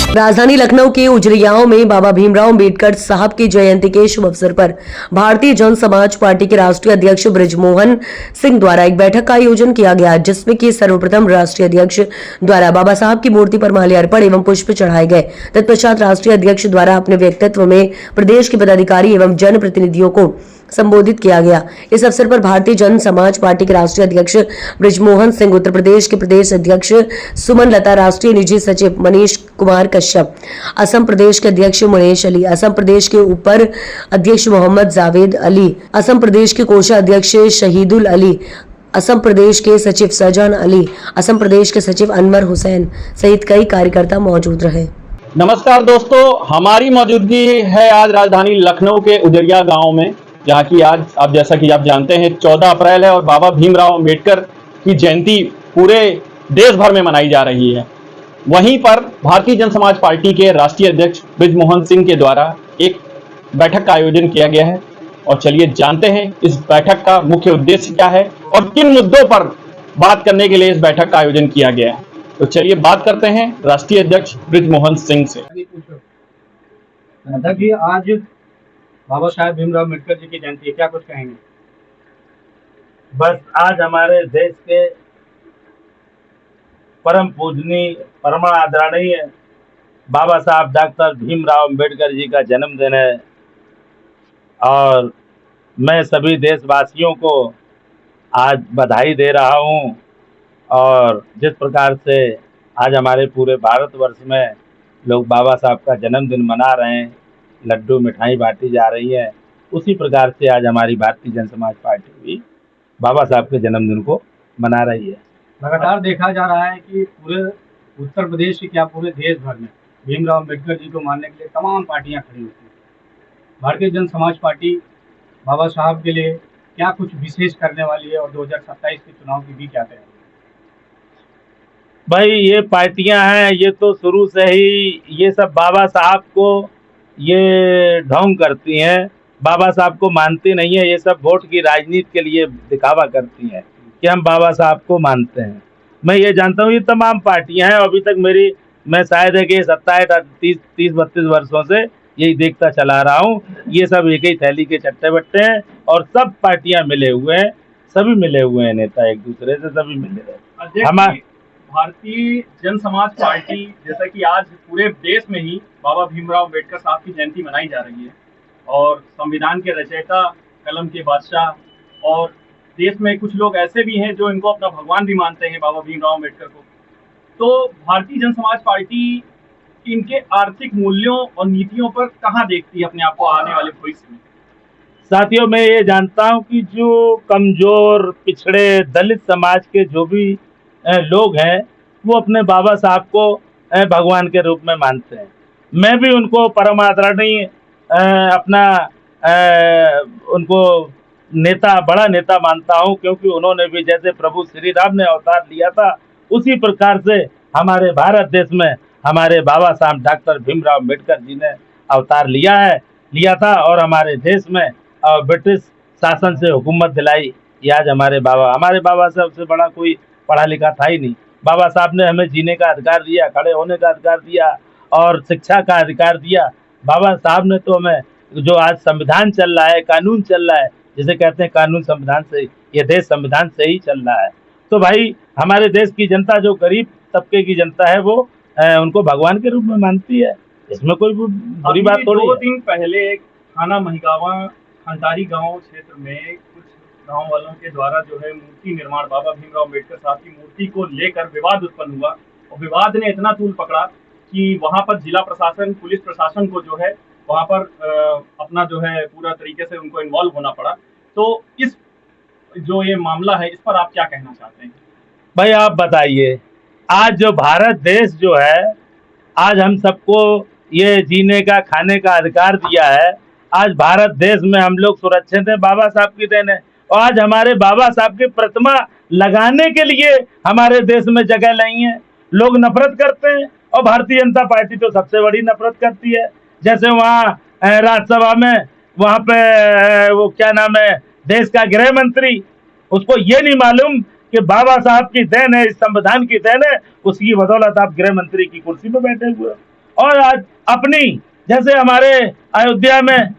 राजधानी लखनऊ के उजरियाओं में बाबा भीमराव अम्बेडकर साहब की जयंती के शुभ अवसर पर भारतीय जन समाज पार्टी के राष्ट्रीय अध्यक्ष बृजमोहन सिंह द्वारा एक बैठक का आयोजन किया गया, जिसमें कि सर्वप्रथम राष्ट्रीय अध्यक्ष द्वारा बाबा साहब की मूर्ति पर माल्यार्पण एवं पुष्प चढ़ाए गए। तत्पश्चात राष्ट्रीय अध्यक्ष द्वारा अपने व्यक्तित्व में प्रदेश के पदाधिकारी एवं जन प्रतिनिधियों को संबोधित किया गया। इस अवसर पर भारतीय जन समाज पार्टी के राष्ट्रीय अध्यक्ष बृजमोहन सिंह, उत्तर प्रदेश के प्रदेश अध्यक्ष सुमन लता, राष्ट्रीय निजी सचिव मनीष कुमार कश्यप, असम प्रदेश के अध्यक्ष मुनेश अली, असम प्रदेश के उपर अध्यक्ष मोहम्मद जावेद अली, असम प्रदेश के कोषाध्यक्ष शहीदुल अली, असम प्रदेश के सचिव सहजान अली, असम प्रदेश के सचिव अनवर हुसैन सहित कई कार्यकर्ता मौजूद रहे। नमस्कार दोस्तों, हमारी मौजूदगी है आज राजधानी लखनऊ के उजरिया गांव में, जहाँ की आज आप जैसा कि आप जानते हैं 14 अप्रैल है और बाबा भीमराव अम्बेडकर की जयंती पूरे देश भर में मनाई जा रही है। वहीं पर भारतीय जन समाज पार्टी के राष्ट्रीय अध्यक्ष बृजमोहन सिंह के द्वारा एक बैठक का आयोजन किया गया है और चलिए जानते हैं इस बैठक का मुख्य उद्देश्य क्या है और किन मुद्दों पर बात करने के लिए इस बैठक का आयोजन किया गया है। तो चलिए बात करते हैं राष्ट्रीय अध्यक्ष बृजमोहन सिंह से। अध्यक्ष जी, आज बाबा साहेब भीमराव अम्बेडकर जी की जयंती है, क्या कुछ कहेंगे? बस आज हमारे देश के परम पूजनीय परम आदरणीय बाबा साहब डॉक्टर भीमराव अम्बेडकर जी का जन्मदिन है और मैं सभी देशवासियों को आज बधाई दे रहा हूं। और जिस प्रकार से आज हमारे पूरे भारतवर्ष में लोग बाबा साहब का जन्मदिन मना रहे हैं, लड्डू मिठाई बांटी जा रही है, उसी प्रकार से आज हमारी भारतीय जन समाज पार्टी भी बाबा साहब के जन्मदिन को मना रही है। लगातार देखा जा रहा है कि पूरे उत्तर प्रदेश क्या पूरे देश भर में भीमराव अम्बेडकर जी को मानने के लिए तमाम पार्टियां खड़ी होती हैं। भारतीय जन समाज पार्टी बाबा साहब के लिए क्या कुछ विशेष करने वाली है और 2027 के चुनाव की भी क्या तैयारी? भाई ये पार्टियां हैं, ये तो शुरू से ही ये सब बाबा साहब को ये ढोंग करती हैं, बाबा साहब को मानती नहीं है। ये सब वोट की राजनीति के लिए दिखावा करती हैं कि हम बाबा साहब को मानते हैं। मैं ये जानता हूँ ये तमाम पार्टियां हैं, अभी तक मैं शायद है कि 27-30-32 वर्षों से यही देखता चला रहा हूँ। ये सब एक ही थैली के चट्टे बट्टे हैं और सब पार्टियां मिले हुए हैं, सभी मिले हुए हैं, नेता एक दूसरे से सभी मिले हुए। हमारे भारतीय जन समाज पार्टी जैसा कि आज पूरे देश में ही बाबा भीमराव अम्बेडकर साहब की जयंती मनाई जा रही है और संविधान के रचयिता, कलम के बादशाह और देश में कुछ लोग ऐसे भी हैं जो इनको अपना भगवान भी मानते हैं, बाबा भीमराव अम्बेडकर को। तो भारतीय जन समाज पार्टी इनके आर्थिक मूल्यों और नीतियों पर कहाँ देखती है अपने आप को आने वाले भविष्य में? साथियों, मैं ये जानता हूँ कि जो कमजोर, पिछड़े, दलित समाज के जो भी लोग हैं वो अपने बाबा साहब को भगवान के रूप में मानते हैं। मैं भी उनको परम आदरणीय अपना उनको नेता, बड़ा नेता मानता हूं, क्योंकि उन्होंने भी जैसे प्रभु श्री राम ने अवतार लिया था उसी प्रकार से हमारे भारत देश में हमारे बाबा साहब डॉक्टर भीमराव अम्बेडकर जी ने अवतार लिया था और हमारे देश में ब्रिटिश शासन से हुकूमत दिलाई। ये आज हमारे बाबा साहब से बड़ा कोई पढ़ा लिखा था ही नहीं। बाबा साहब ने हमें जीने का अधिकार दिया, खड़े होने का अधिकार दिया और शिक्षा का अधिकार दिया। बाबा साहब ने तो हमें जो आज संविधान चल रहा है, कानून चल रहा है, जिसे कहते हैं कानून, संविधान से, ये देश संविधान से ही चल रहा है। तो भाई हमारे देश की जनता, जो गरीब तबके की जनता है, वो उनको भगवान के रूप में मानती है। इसमें कोई बुरी बात थोड़ी है। 2 दिन पहले थाना महिगावा खंडारी गांव क्षेत्र में कुछ गांव वालों के द्वारा जो है मूर्ति निर्माण, बाबा भीमराव अम्बेडकर साहब की मूर्ति को लेकर विवाद उत्पन्न हुआ और विवाद ने इतना तूल पकड़ा कि वहां पर जिला प्रशासन, पुलिस प्रशासन को जो है वहां पर अपना जो है पूरा तरीके से उनको इन्वॉल्व होना पड़ा। तो इस जो ये मामला है, इस पर आप क्या कहना चाहते हैं? भाई आप बताइए, आज जो भारत देश जो है, आज हम सबको ये जीने का, खाने का अधिकार दिया है। आज भारत देश में हम लोग सुरक्षित हैं, बाबा साहब की देन है। और आज हमारे बाबा साहब की प्रतिमा लगाने के लिए हमारे देश में जगह नहीं है। लोग नफरत करते हैं और भारतीय जनता पार्टी तो सबसे बड़ी नफरत करती है। जैसे वहाँ राज्यसभा में वहाँ पे वो क्या नाम है, देश का गृह मंत्री, उसको ये नहीं मालूम कि बाबा साहब की देन है, इस संविधान की देन है, उसकी बदौलत आप गृह मंत्री की कुर्सी पर बैठे हुए। और आज अपनी, जैसे हमारे अयोध्या में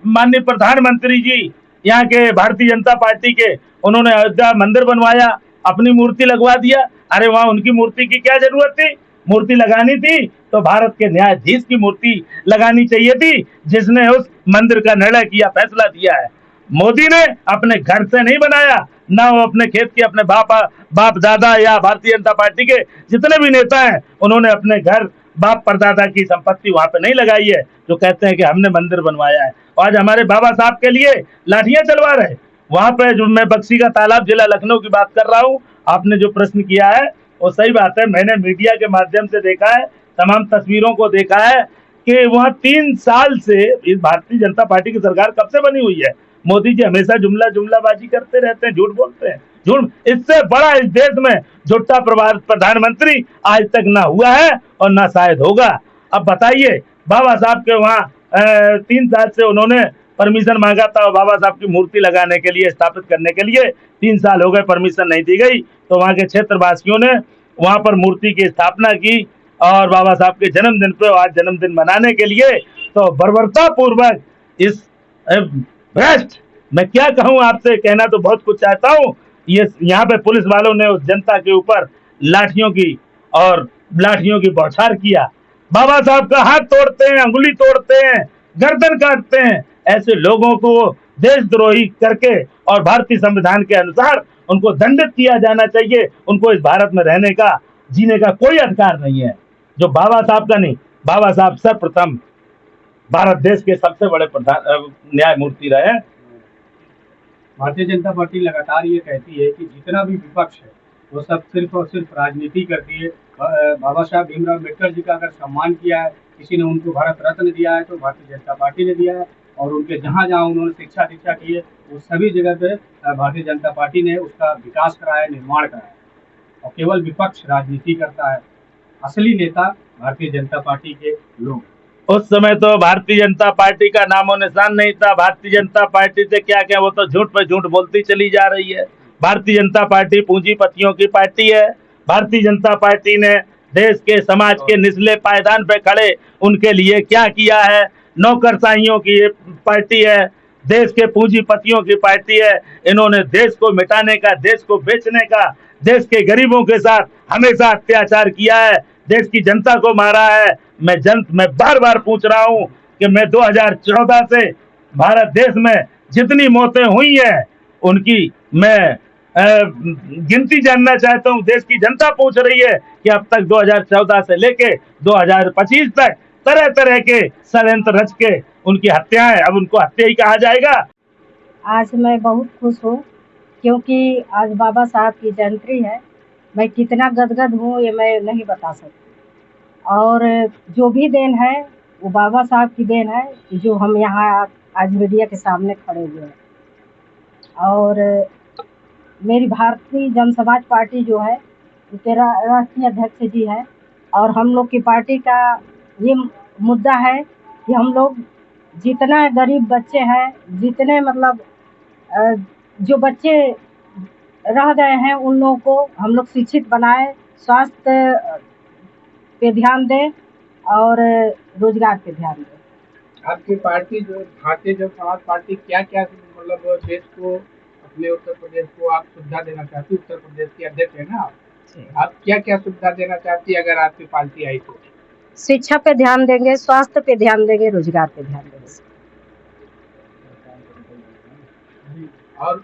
माननीय प्रधानमंत्री जी यहाँ के भारतीय जनता पार्टी के, उन्होंने अयोध्या मंदिर बनवाया, अपनी मूर्ति लगवा दिया। अरे वहां उनकी मूर्ति की क्या जरूरत थी? मूर्ति लगानी थी तो भारत के न्यायाधीश की मूर्ति लगानी चाहिए थी, जिसने उस मंदिर का निर्णय किया, फैसला दिया है। मोदी ने अपने घर से नहीं बनाया, ना वो अपने खेत के, अपने बाप दादा या भारतीय जनता पार्टी के जितने भी नेता हैं, उन्होंने अपने घर बाप परदादा की संपत्ति वहां पे नहीं लगाई है, जो कहते हैं कि हमने मंदिर बनवाया है। आज हमारे बाबा साहब के लिए लाठियां चलवा रहे। वहां पे जो मैं बक्सी का तालाब, जिला लखनऊ की बात कर रहा हूँ, आपने जो प्रश्न किया है वो सही बात है। मैंने मीडिया के माध्यम से देखा है, तमाम तस्वीरों को देखा है कि वहाँ 3 साल से इस भारतीय जनता पार्टी की सरकार कब से बनी हुई है। मोदी जी हमेशा जुमलाबाजी करते रहते हैं, झूठ बोलते हैं। झूठ, इससे बड़ा इस देश में झूठा प्रधानमंत्री आज तक ना हुआ है और ना शायद होगा। अब बताइए, बाबा साहब के वहाँ 3 साल से उन्होंने परमिशन मांगा था और बाबा साहब की मूर्ति लगाने के लिए, स्थापित करने के लिए 3 साल हो गए, परमिशन नहीं दी गई। तो वहाँ के क्षेत्रवासियों ने वहाँ पर मूर्ति की स्थापना की और बाबा साहब के जन्मदिन पे, आज जन्मदिन मनाने के लिए, तो बर्बरता पूर्वक इस भ्रष्ट, मैं क्या कहूँ आपसे, कहना तो बहुत कुछ चाहता हूँ। ये यहाँ पे पुलिस वालों ने उस जनता के ऊपर लाठियों की बौछार किया। बाबा साहब का हाथ तोड़ते हैं, अंगुली तोड़ते हैं, गर्दन काटते हैं। ऐसे लोगों को देशद्रोही करके और भारतीय संविधान के अनुसार उनको दंडित किया जाना चाहिए। उनको इस भारत में रहने का, जीने का कोई अधिकार नहीं है, जो बाबा साहब का नहीं। बाबा साहब सर्वप्रथम भारत देश के सबसे बड़े न्यायमूर्ति रहे। भारतीय जनता पार्टी लगातार ये कहती है कि जितना भी विपक्ष है वो सब सिर्फ और सिर्फ राजनीति करती है। बाबा साहब भीमराव अम्बेडकर जी का अगर सम्मान किया है, किसी ने उनको भारत रत्न दिया है, तो भारतीय जनता पार्टी ने दिया है। और उनके जहाँ जहाँ उन्होंने शिक्षा दीक्षा की है, वो सभी जगह पे भारतीय जनता पार्टी ने उसका विकास कराया, निर्माण कराया। और केवल विपक्ष राजनीति करता है, असली नेता भारतीय जनता पार्टी के लोग। उस समय तो भारतीय जनता पार्टी का नामो निशान नहीं था। भारतीय जनता पार्टी से क्या क्या, वो तो झूठ पे झूठ बोलती चली जा रही है। भारतीय जनता पार्टी पूंजीपतियों की पार्टी है। भारतीय जनता पार्टी ने देश के, समाज के निचले पायदान पे खड़े उनके लिए क्या किया है। नौकरशाहियों की पार्टी है, देश के पूंजीपतियों की पार्टी है। इन्होंने देश को मिटाने का, देश को बेचने का, देश के गरीबों के साथ हमेशा अत्याचार किया है, देश की जनता को मारा है। मैं बार बार पूछ रहा हूं कि मैं 2014 से भारत देश में जितनी मौतें हुई हैं उनकी मैं गिनती जानना चाहता हूं। देश की जनता पूछ रही है कि अब तक 2014 से लेके 2025 तक तरह तरह के षड्यंत्र रच के उनकी हत्याएं, अब उनको हत्या ही कहा जाएगा। आज मैं बहुत खुश हूँ क्योंकि आज बाबा साहब की जयंती है। मैं कितना गदगद हूँ ये मैं नहीं बता सकती। और जो भी देन है वो बाबा साहब की देन है, जो हम यहाँ आज मीडिया के सामने खड़े हुए हैं। और मेरी भारतीय जन समाज पार्टी जो है उसके राष्ट्रीय अध्यक्ष जी है, और हम लोग की पार्टी का ये मुद्दा है कि हम लोग जितना गरीब बच्चे हैं, जितने मतलब जो बच्चे रह गए हैं, उन लोगों को हम लोग शिक्षित बनाए, स्वास्थ्य पे ध्यान दें और रोजगार पे ध्यान दें। आपकी पार्टी जो भारतीय जन समाज पार्टी क्या क्या मतलब देश को, अपने उत्तर प्रदेश को आप सुविधा देना चाहती, उत्तर प्रदेश की अध्यक्ष है ना आप क्या क्या सुविधा देना चाहती अगर आपकी पार्टी आई तो? शिक्षा पे ध्यान देंगे, स्वास्थ्य पे ध्यान देंगे, रोजगार पे ध्यान देंगे। और